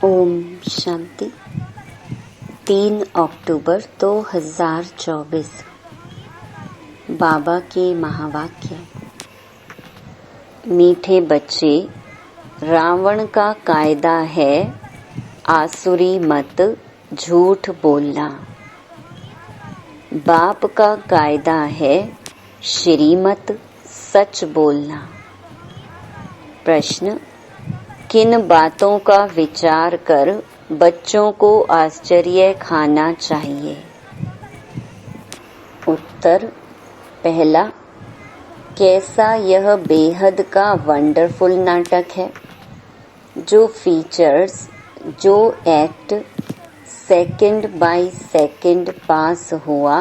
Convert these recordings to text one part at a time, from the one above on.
ओम शांति। 3 अक्टूबर 2024 बाबा के महावाक्य। मीठे बच्चे, रावण का कायदा है आसुरी मत झूठ बोलना। बाप का कायदा है श्रीमत सच बोलना। प्रश्न: किन बातों का विचार कर बच्चों को आश्चर्य खाना चाहिए? उत्तर: पहला, कैसा यह बेहद का वंडरफुल नाटक है। जो फीचर्स, जो एक्ट सेकंड बाय सेकंड पास हुआ,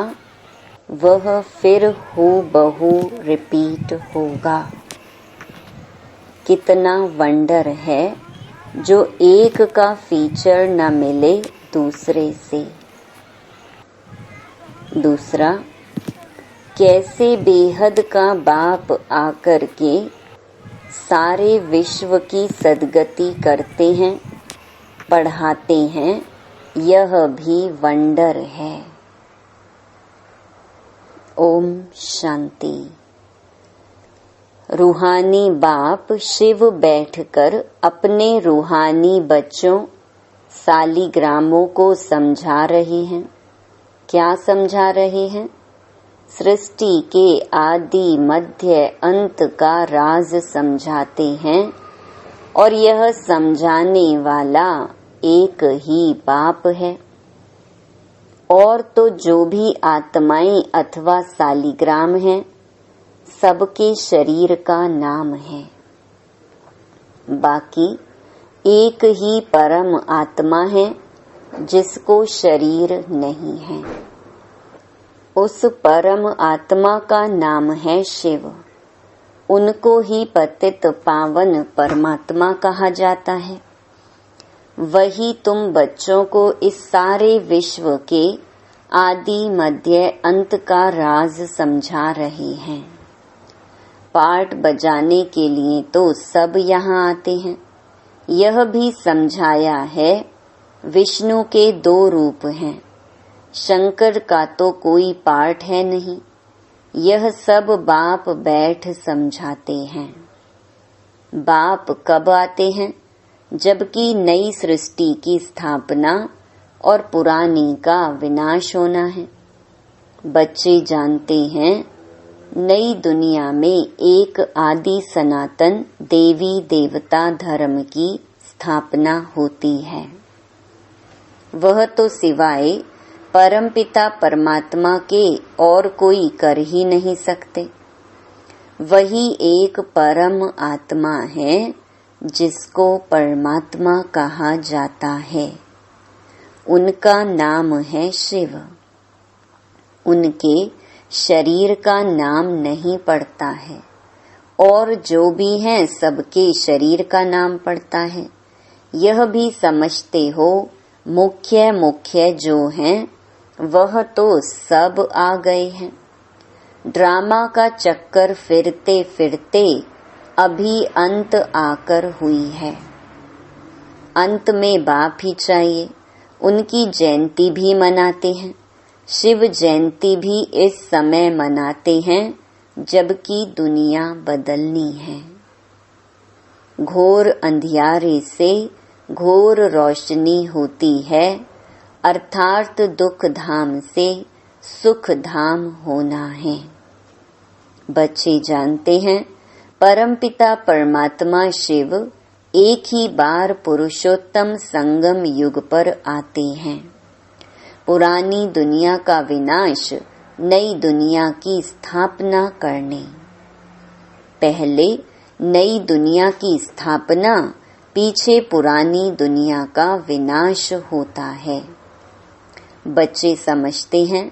वह फिर हूबहू रिपीट होगा। कितना वंडर है जो एक का फीचर न मिले दूसरे से। दूसरा, कैसे बेहद का बाप आकर के सारे विश्व की सद्गति करते हैं, पढ़ाते हैं, यह भी वंडर है। ओम शांति। रूहानी बाप शिव बैठकर अपने रूहानी बच्चों सालिग्रामों को समझा रहे हैं। क्या समझा रहे हैं? सृष्टि के आदि मध्य अंत का राज समझाते हैं और यह समझाने वाला एक ही बाप है। और तो जो भी आत्माएं अथवा सालिग्राम हैं, सबके शरीर का नाम है। बाकी एक ही परम आत्मा है जिसको शरीर नहीं है। उस परम आत्मा का नाम है शिव। उनको ही पतित पावन परमात्मा कहा जाता है। वही तुम बच्चों को इस सारे विश्व के आदि मध्य अंत का राज समझा रहे हैं। पाठ बजाने के लिए तो सब यहाँ आते हैं। यह भी समझाया है विष्णु के 2 रूप हैं। शंकर का तो कोई पाठ है नहीं। यह सब बाप बैठ समझाते हैं। बाप कब आते हैं? जबकि नई सृष्टि की स्थापना और पुरानी का विनाश होना है। बच्चे जानते हैं नई दुनिया में एक आदि सनातन देवी देवता धर्म की स्थापना होती है। वह तो सिवाय परमपिता परमात्मा के और कोई कर ही नहीं सकते। वही एक परम आत्मा है जिसको परमात्मा कहा जाता है। उनका नाम है शिव। उनके शरीर का नाम नहीं पड़ता है और जो भी हैं सबके शरीर का नाम पड़ता है। यह भी समझते हो मुख्य मुख्य जो हैं वह तो सब आ गए हैं। ड्रामा का चक्कर फिरते फिरते अभी अंत आकर हुई है। अंत में बाप ही चाहिए। उनकी जयंती भी मनाते हैं। शिव जयंती भी इस समय मनाते हैं जबकि दुनिया बदलनी है। घोर अंधियारे से घोर रोशनी होती है, अर्थात दुख धाम से सुख धाम होना है। बच्चे जानते हैं परमपिता परमात्मा शिव एक ही बार पुरुषोत्तम संगम युग पर आते हैं। पुरानी दुनिया का विनाश, नई दुनिया की स्थापना करने। पहले नई दुनिया की स्थापना, पीछे पुरानी दुनिया का विनाश होता है। बच्चे समझते हैं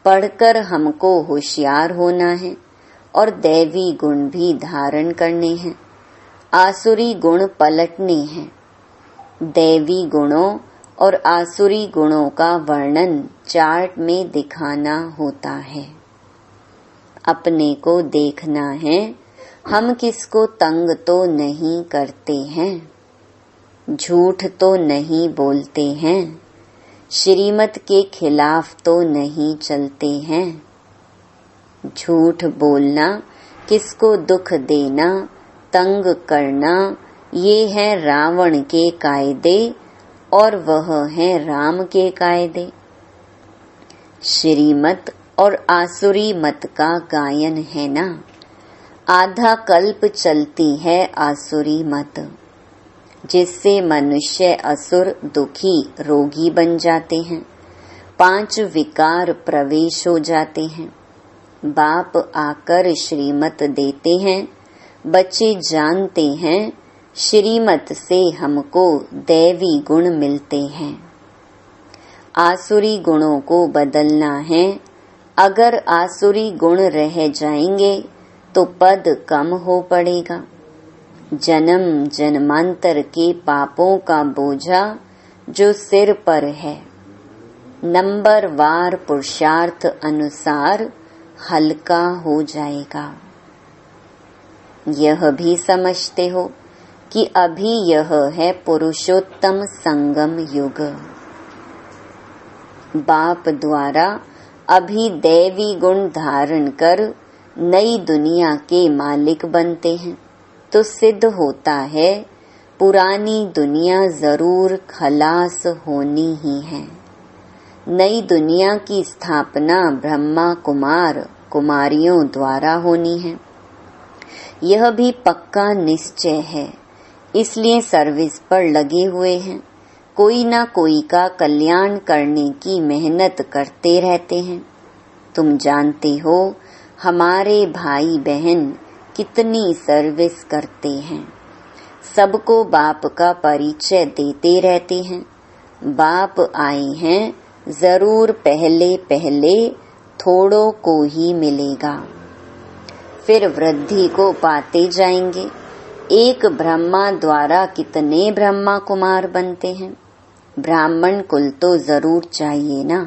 पढ़कर हमको होशियार होना है और दैवी गुण भी धारण करने हैं। आसुरी गुण पलटने हैं। दैवी गुणों और आसुरी गुणों का वर्णन चार्ट में दिखाना होता है। अपने को देखना है हम किसको तंग तो नहीं करते हैं। झूठ तो नहीं बोलते हैं, श्रीमत के खिलाफ तो नहीं चलते हैं। झूठ बोलना, किसको दुख देना, तंग करना, ये है रावण के कायदे और वह है राम के कायदे। श्रीमत और आसुरी मत का गायन है ना, आधा कल्प चलती है आसुरी मत, जिससे मनुष्य असुर दुखी रोगी बन जाते हैं, 5 विकार प्रवेश हो जाते हैं। बाप आकर श्रीमत देते हैं, बच्चे जानते हैं श्रीमत से हमको दैवी गुण मिलते हैं। आसुरी गुणों को बदलना है, अगर आसुरी गुण रह जाएंगे तो पद कम हो पड़ेगा। जन्म जन्मांतर के पापों का बोझा जो सिर पर है, नंबरवार पुरुषार्थ अनुसार हल्का हो जाएगा। यह भी समझते हो कि अभी यह है पुरुषोत्तम संगम युग। बाप द्वारा अभी दैवी गुण धारण कर नई दुनिया के मालिक बनते हैं, तो सिद्ध होता है पुरानी दुनिया जरूर खलास होनी ही है। नई दुनिया की स्थापना ब्रह्मा कुमार कुमारियों द्वारा होनी है, यह भी पक्का निश्चय है। इसलिए सर्विस पर लगे हुए हैं, कोई ना कोई का कल्याण करने की मेहनत करते रहते हैं। तुम जानते हो हमारे भाई बहन कितनी सर्विस करते हैं, सबको बाप का परिचय देते रहते हैं। बाप आए हैं, जरूर पहले पहले थोड़ों को ही मिलेगा, फिर वृद्धि को पाते जाएंगे। एक ब्रह्मा द्वारा कितने ब्रह्मा कुमार बनते हैं, ब्राह्मण कुल तो जरूर चाहिए ना।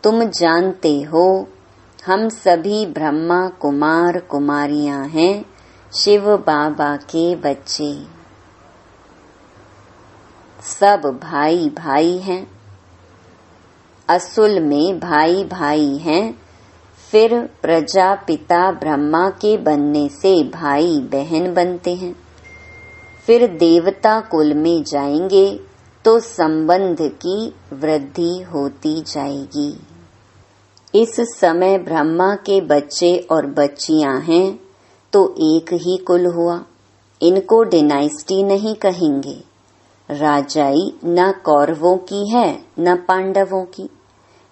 तुम जानते हो हम सभी ब्रह्मा कुमार कुमारियां हैं, शिव बाबा के बच्चे। सब भाई भाई हैं, असल में भाई भाई हैं। फिर प्रजापिता ब्रह्मा के बनने से भाई बहन बनते हैं, फिर देवता कुल में जाएंगे तो संबंध की वृद्धि होती जाएगी। इस समय ब्रह्मा के बच्चे और बच्चियां हैं तो एक ही कुल हुआ, इनको डिनाइस्टी नहीं कहेंगे। राजाई न कौरवों की है न पांडवों की।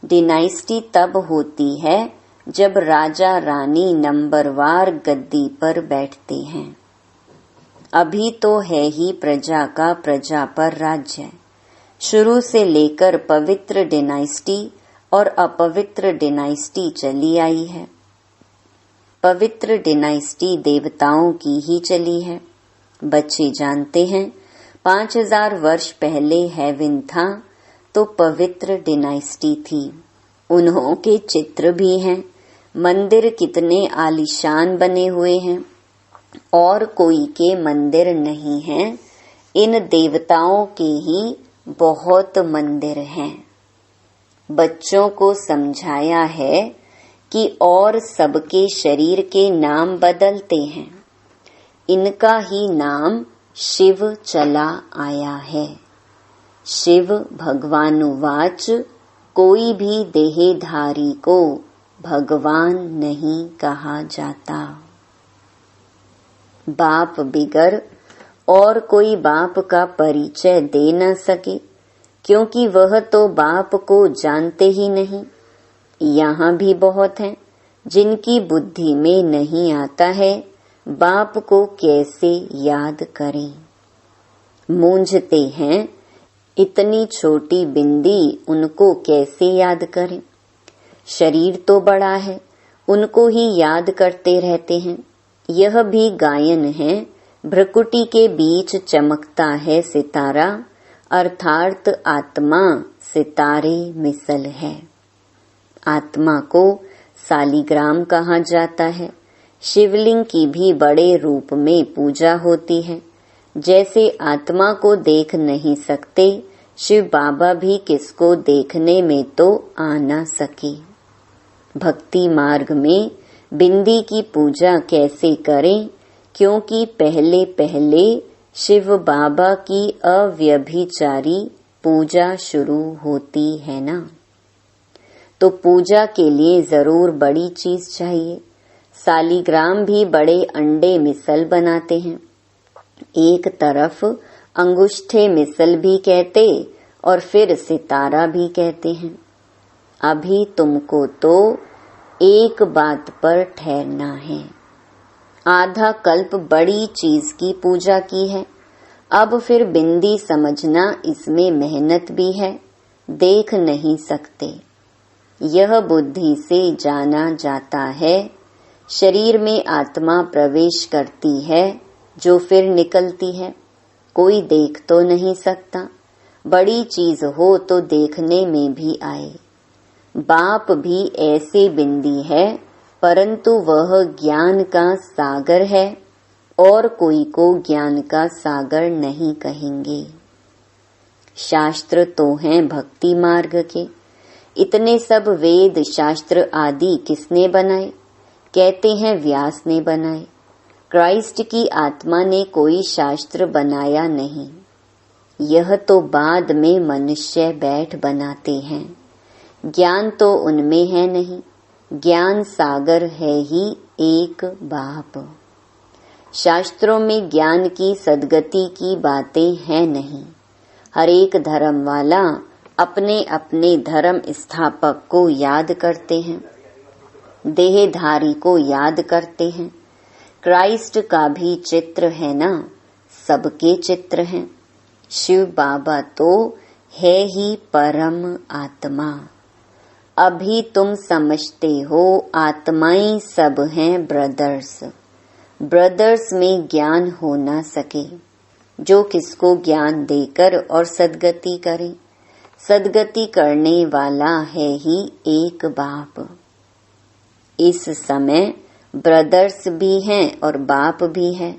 डिनाइस्टी तब होती है जब राजा रानी नंबरवार गद्दी पर बैठते हैं। अभी तो है ही प्रजा का प्रजा पर राज्य। शुरू से लेकर पवित्र डिनाइस्टी और अपवित्र डिनाइस्टी चली आई है। पवित्र डिनाइस्टी देवताओं की ही चली है। बच्चे जानते हैं 5000 वर्ष पहले हेवन था तो पवित्र डिनाइस्टी थी। उन्हों के चित्र भी हैं, मंदिर कितने आलीशान बने हुए हैं, और कोई के मंदिर नहीं हैं। इन देवताओं के ही बहुत मंदिर हैं। बच्चों को समझाया है कि और सबके शरीर के नाम बदलते हैं, इनका ही नाम शिव चला आया है। शिव भगवानुवाच, कोई भी देहधारी को भगवान नहीं कहा जाता। बाप बिगर और कोई बाप का परिचय दे न सके, क्योंकि वह तो बाप को जानते ही नहीं। यहाँ भी बहुत हैं जिनकी बुद्धि में नहीं आता है बाप को कैसे याद करें। मूंझते हैं, इतनी छोटी बिंदी उनको कैसे याद करें। शरीर तो बड़ा है, उनको ही याद करते रहते हैं। यह भी गायन है, भ्रकुटी के बीच चमकता है सितारा, अर्थात आत्मा सितारे मिसल है। आत्मा को सालिग्राम कहा जाता है। शिवलिंग की भी बड़े रूप में पूजा होती है। जैसे आत्मा को देख नहीं सकते, शिव बाबा भी किसको देखने में तो आ न सके। भक्ति मार्ग में बिंदी की पूजा कैसे करें, क्योंकि पहले पहले शिव बाबा की अव्यभिचारी पूजा शुरू होती है ना। तो पूजा के लिए जरूर बड़ी चीज चाहिए। सालीग्राम भी बड़े अंडे मिसल बनाते हैं। एक तरफ अंगुष्ठे मिसल भी कहते और फिर सितारा भी कहते हैं। अभी तुमको तो एक बात पर ठहरना है। आधा कल्प बड़ी चीज की पूजा की है, अब फिर बिंदी समझना इसमें मेहनत भी है, देख नहीं सकते। यह बुद्धि से जाना जाता है। शरीर में आत्मा प्रवेश करती है जो फिर निकलती है, कोई देख तो नहीं सकता। बड़ी चीज हो तो देखने में भी आए। बाप भी ऐसे बिंदी है, परंतु वह ज्ञान का सागर है और कोई को ज्ञान का सागर नहीं कहेंगे। शास्त्र तो हैं भक्ति मार्ग के। इतने सब वेद शास्त्र आदि किसने बनाए? कहते हैं व्यास ने बनाए। क्राइस्ट की आत्मा ने कोई शास्त्र बनाया नहीं। यह तो बाद में मनुष्य बैठ बनाते हैं। ज्ञान तो उनमें है नहीं। ज्ञान सागर है ही एक बाप। शास्त्रों में ज्ञान की सद्गति की बातें हैं नहीं। हर एक धर्म वाला अपने अपने धर्म स्थापक को याद करते हैं, देहधारी को याद करते हैं। क्राइस्ट का भी चित्र है ना, सबके चित्र हैं। शिव बाबा तो है ही परम आत्मा। अभी तुम समझते हो आत्माएं सब हैं ब्रदर्स। ब्रदर्स में ज्ञान हो ना सके, जो किसको ज्ञान देकर और सद्गति करे। सद्गति करने वाला है ही एक बाप। इस समय ब्रदर्स भी हैं और बाप भी है।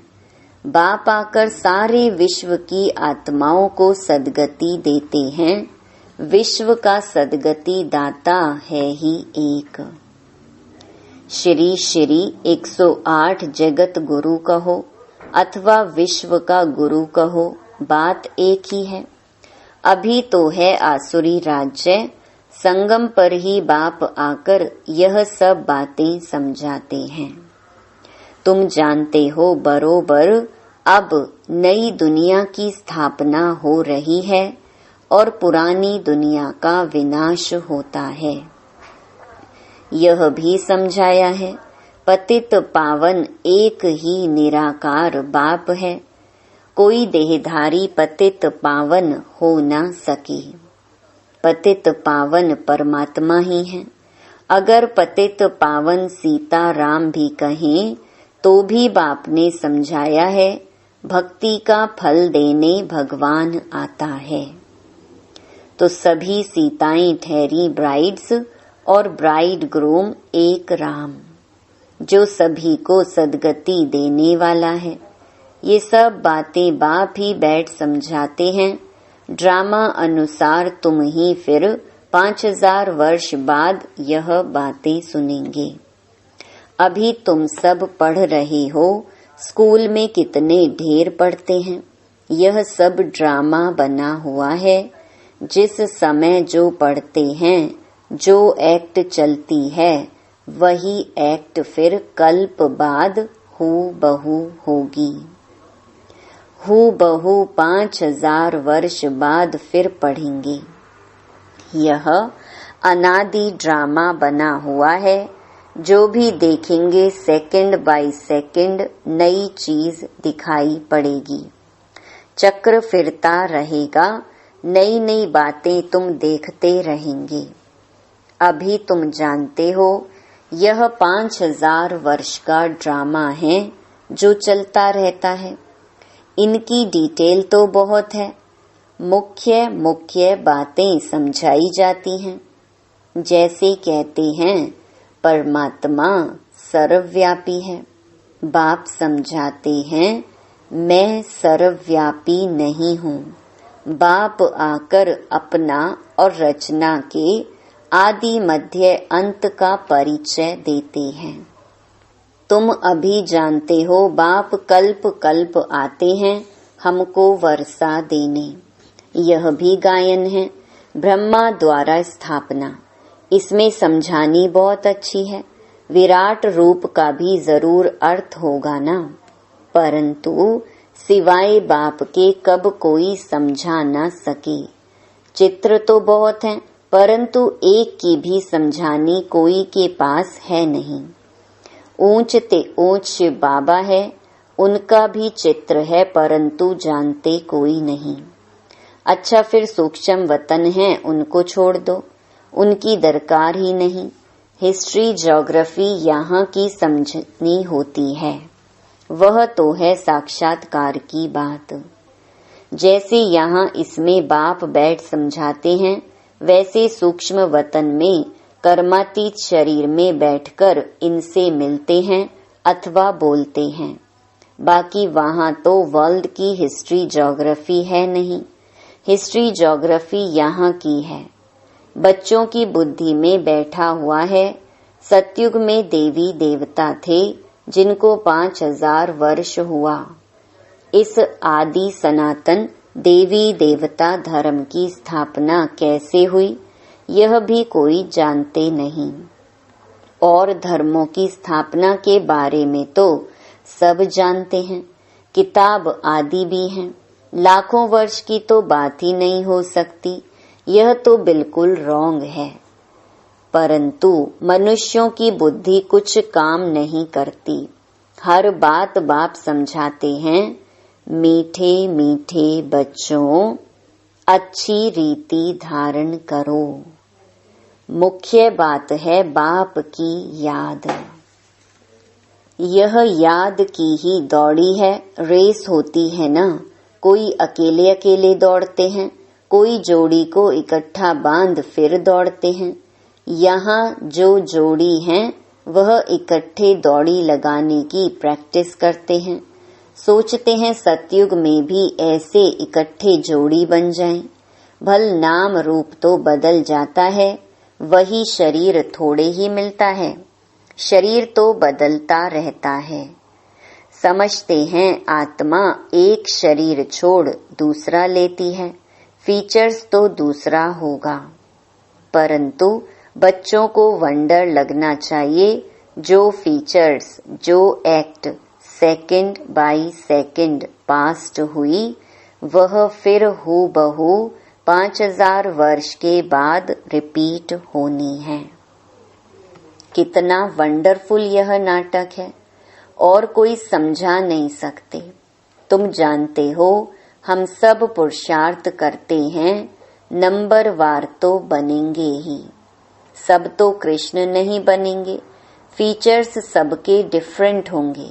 बाप आकर सारे विश्व की आत्माओं को सद्गति देते हैं। विश्व का सद्गति दाता है ही एक। श्री श्री 108 जगत गुरु कहो अथवा विश्व का गुरु कहो, बात एक ही है। अभी तो है आसुरी राज्य, संगम पर ही बाप आकर यह सब बातें समझाते हैं। तुम जानते हो बरोबर अब नई दुनिया की स्थापना हो रही है और पुरानी दुनिया का विनाश होता है। यह भी समझाया है, पतित पावन एक ही निराकार बाप है। कोई देहधारी पतित पावन हो न सके। पतित पावन परमात्मा ही है। अगर पतित पावन सीता राम भी कहें तो भी बाप ने समझाया है, भक्ति का फल देने भगवान आता है। तो सभी सीताएं ठहरी ब्राइड्स और ब्राइड ग्रूम एक राम, जो सभी को सद्गति देने वाला है। ये सब बातें बाप ही बैठ समझाते हैं। ड्रामा अनुसार तुम ही फिर 5000 वर्ष बाद यह बातें सुनेंगे। अभी तुम सब पढ़ रहे हो, स्कूल में कितने ढेर पढ़ते हैं। यह सब ड्रामा बना हुआ है। जिस समय जो पढ़ते हैं, जो एक्ट चलती है, वही एक्ट फिर कल्प बाद हूबहू होगी। हूबहू 5000 वर्ष बाद फिर पढ़ेंगे। यह अनादि ड्रामा बना हुआ है। जो भी देखेंगे सेकंड बाय सेकंड नई चीज दिखाई पड़ेगी। चक्र फिरता रहेगा, नई नई बातें तुम देखते रहेंगे। अभी तुम जानते हो यह 5000 वर्ष का ड्रामा है जो चलता रहता है। इनकी डिटेल तो बहुत है। मुख्य मुख्य बातें समझाई जाती हैं। जैसे कहते हैं परमात्मा सर्वव्यापी है। बाप समझाते हैं मैं सर्वव्यापी नहीं हूँ। बाप आकर अपना और रचना के आदि मध्य अंत का परिचय देते हैं। तुम अभी जानते हो बाप कल्प कल्प आते हैं हमको वर्षा देने। यह भी गायन है, ब्रह्मा द्वारा स्थापना। इसमें समझानी बहुत अच्छी है। विराट रूप का भी जरूर अर्थ होगा ना, परंतु सिवाय बाप के कब कोई समझा न सके। चित्र तो बहुत हैं, परंतु एक की भी समझानी कोई के पास है नहीं। ऊंच ते ऊंच शिव बाबा है, उनका भी चित्र है, परंतु जानते कोई नहीं। अच्छा, फिर सूक्ष्म वतन है, उनको छोड़ दो, उनकी दरकार ही नहीं। हिस्ट्री ज्योग्राफी यहाँ की समझनी होती है, वह तो है साक्षात्कार की बात। जैसे यहाँ इसमें बाप बैठ समझाते हैं, वैसे सूक्ष्म वतन में कर्मातीत शरीर में बैठकर इनसे मिलते हैं अथवा बोलते हैं। बाकी वहाँ तो वर्ल्ड की हिस्ट्री ज्योग्राफी है नहीं, हिस्ट्री ज्योग्राफी यहाँ की है, बच्चों की बुद्धि में बैठा हुआ है। सतयुग में देवी देवता थे जिनको 5000 वर्ष हुआ। इस आदि सनातन देवी देवता धर्म की स्थापना कैसे हुई, यह भी कोई जानते नहीं। और धर्मों की स्थापना के बारे में तो सब जानते हैं, किताब आदि भी हैं। लाखों वर्ष की तो बात ही नहीं हो सकती, यह तो बिल्कुल रॉन्ग है। परंतु मनुष्यों की बुद्धि कुछ काम नहीं करती। हर बात बाप समझाते हैं, मीठे मीठे बच्चों अच्छी रीति धारण करो। मुख्य बात है बाप की याद। यह याद की ही दौड़ी है, रेस होती है ना। कोई अकेले अकेले दौड़ते हैं, कोई जोड़ी को इकट्ठा बांध फिर दौड़ते हैं। यहाँ जो जोड़ी हैं वह इकट्ठे दौड़ी लगाने की प्रैक्टिस करते हैं। सोचते हैं सतयुग में भी ऐसे इकट्ठे जोड़ी बन जाएं। भल नाम रूप तो बदल जाता है, वही शरीर थोड़े ही मिलता है। शरीर तो बदलता रहता है। समझते हैं आत्मा एक शरीर छोड़ दूसरा लेती है, फीचर्स तो दूसरा होगा। परंतु बच्चों को वंडर लगना चाहिए, जो फीचर्स, जो act second by second past हुई, वह फिर हूबहू 5000 वर्ष के बाद रिपीट होनी है। कितना वंडरफुल यह नाटक है, और कोई समझा नहीं सकते। तुम जानते हो हम सब पुरुषार्थ करते हैं, नंबरवार तो बनेंगे ही। सब तो कृष्ण नहीं बनेंगे, फीचर्स सबके डिफरेंट होंगे।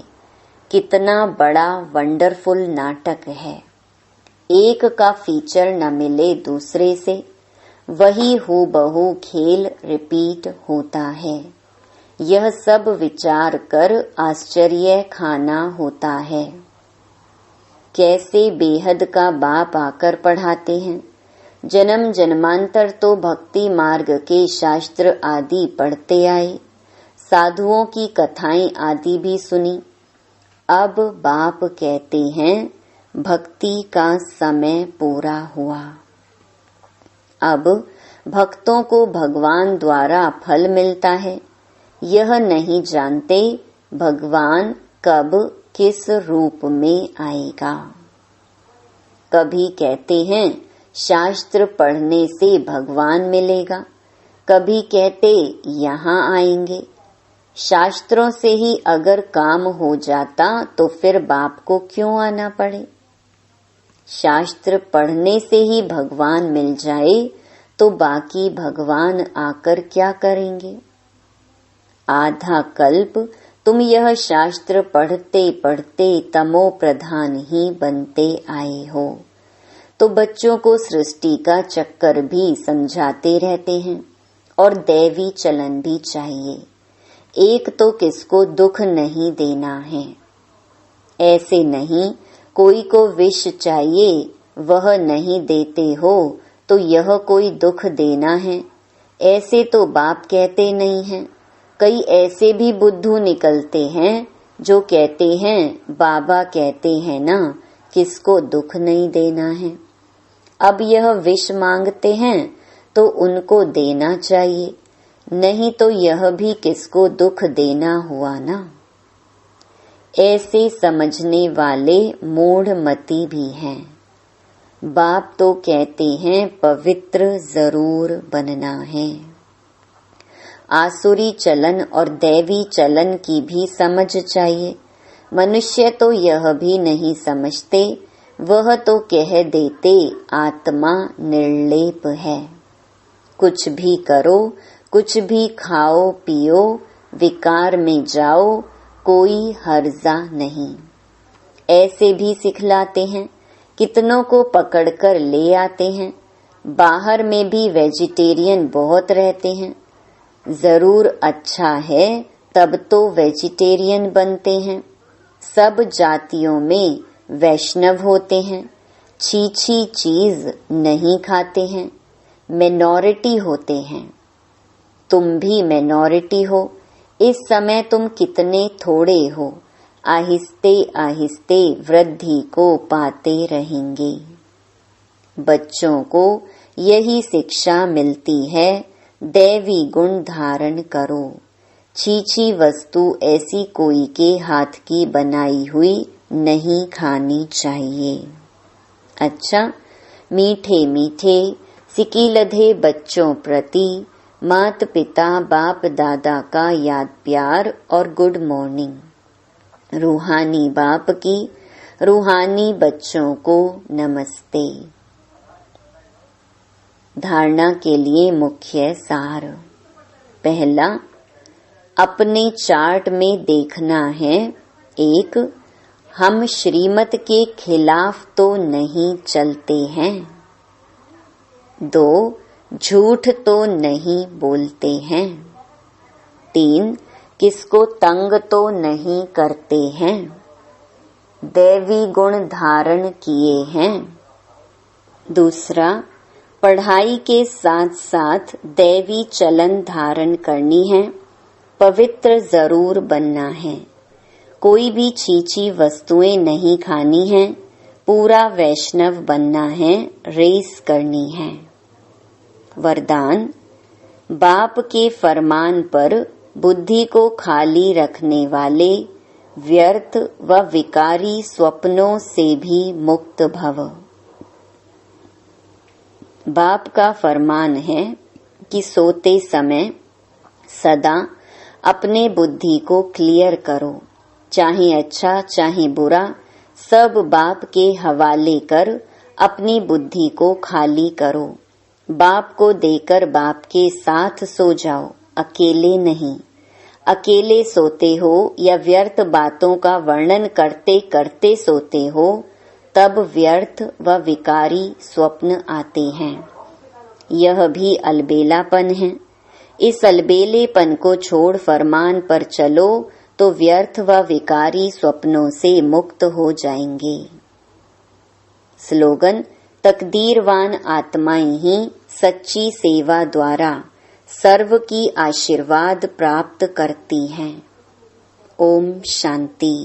कितना बड़ा वंडरफुल नाटक है। एक का फीचर न मिले दूसरे से, वही हूबहू खेल रिपीट होता है। यह सब विचार कर आश्चर्य खाना होता है। कैसे बेहद का बाप आकर पढ़ाते हैं। जन्म जन्मांतर तो भक्ति मार्ग के शास्त्र आदि पढ़ते आए, साधुओं की कथाएं आदि भी सुनी। अब बाप कहते हैं भक्ति का समय पूरा हुआ। अब भक्तों को भगवान द्वारा फल मिलता है। यह नहीं जानते भगवान कब किस रूप में आएगा। कभी कहते हैं शास्त्र पढ़ने से भगवान मिलेगा, कभी कहते यहाँ आएंगे। शास्त्रों से ही अगर काम हो जाता तो फिर बाप को क्यों आना पड़े। शास्त्र पढ़ने से ही भगवान मिल जाए तो बाकी भगवान आकर क्या करेंगे। आधा कल्प तुम यह शास्त्र पढ़ते पढ़ते तमो प्रधान ही बनते आए हो, तो बच्चों को सृष्टि का चक्कर भी समझाते रहते हैं और दैवी चलन भी चाहिए। एक तो किसको दुख नहीं देना है। ऐसे नहीं कोई को विष चाहिए वह नहीं देते हो तो यह कोई दुख देना है, ऐसे तो बाप कहते नहीं हैं। कई ऐसे भी बुद्धू निकलते हैं जो कहते हैं बाबा कहते हैं ना, किसको दुख नहीं देना है। अब यह विष मांगते हैं तो उनको देना चाहिए, नहीं तो यह भी किसको दुख देना हुआ ना। ऐसे समझने वाले मूढ़मती भी हैं। बाप तो कहते हैं पवित्र जरूर बनना है। आसुरी चलन और दैवी चलन की भी समझ चाहिए। मनुष्य तो यह भी नहीं समझते, वह तो कह देते आत्मा निर्लेप है। कुछ भी करो, कुछ भी खाओ पियो, विकार में जाओ, कोई हर्जा नहीं, ऐसे भी सिखलाते हैं। कितनों को पकड़कर ले आते हैं। बाहर में भी वेजिटेरियन बहुत रहते हैं। जरूर अच्छा है तब तो वेजिटेरियन बनते हैं। सब जातियों में वैष्णव होते हैं, छीछी चीज नहीं खाते हैं, मिनॉरिटी होते हैं। तुम भी मिनॉरिटी हो। इस समय तुम कितने थोड़े हो, आहिस्ते आहिस्ते वृद्धि को पाते रहेंगे। बच्चों को यही शिक्षा मिलती है, दैवी गुण धारण करो। छीछी वस्तु ऐसी कोई के हाथ की बनाई हुई नहीं खानी चाहिए। अच्छा, मीठे मीठे सिकीलधे बच्चों प्रति माता पिता बाप दादा का याद प्यार और गुड मॉर्निंग। रूहानी बाप की रूहानी बच्चों को नमस्ते। धारणा के लिए मुख्य सार। पहला, अपने चार्ट में देखना है। 1, हम श्रीमत के खिलाफ तो नहीं चलते हैं। 2, झूठ तो नहीं बोलते हैं। 3, किसको तंग तो नहीं करते हैं। दैवी गुण धारण किए हैं। दूसरा, पढ़ाई के साथ साथ दैवी चलन धारण करनी है। पवित्र जरूर बनना है। कोई भी छीछी वस्तुएं नहीं खानी है। पूरा वैष्णव बनना है, रेस करनी है। वरदान, बाप के फरमान पर बुद्धि को खाली रखने वाले व्यर्थ व विकारी स्वप्नों से भी मुक्त भव। बाप का फरमान है कि सोते समय सदा अपने बुद्धि को क्लियर करो, चाहे अच्छा चाहे बुरा, सब बाप के हवाले कर अपनी बुद्धि को खाली करो। बाप को देकर बाप के साथ सो जाओ, अकेले नहीं। अकेले सोते हो या व्यर्थ बातों का वर्णन करते करते सोते हो, तब व्यर्थ व विकारी स्वप्न आते हैं। यह भी अलबेलापन है। इस अलबेलेपन को छोड़ फरमान पर चलो तो व्यर्थ व विकारी स्वप्नों से मुक्त हो जाएंगे। स्लोगन, तकदीरवान आत्माएं ही सच्ची सेवा द्वारा सर्व की आशीर्वाद प्राप्त करती हैं। ओम शांति।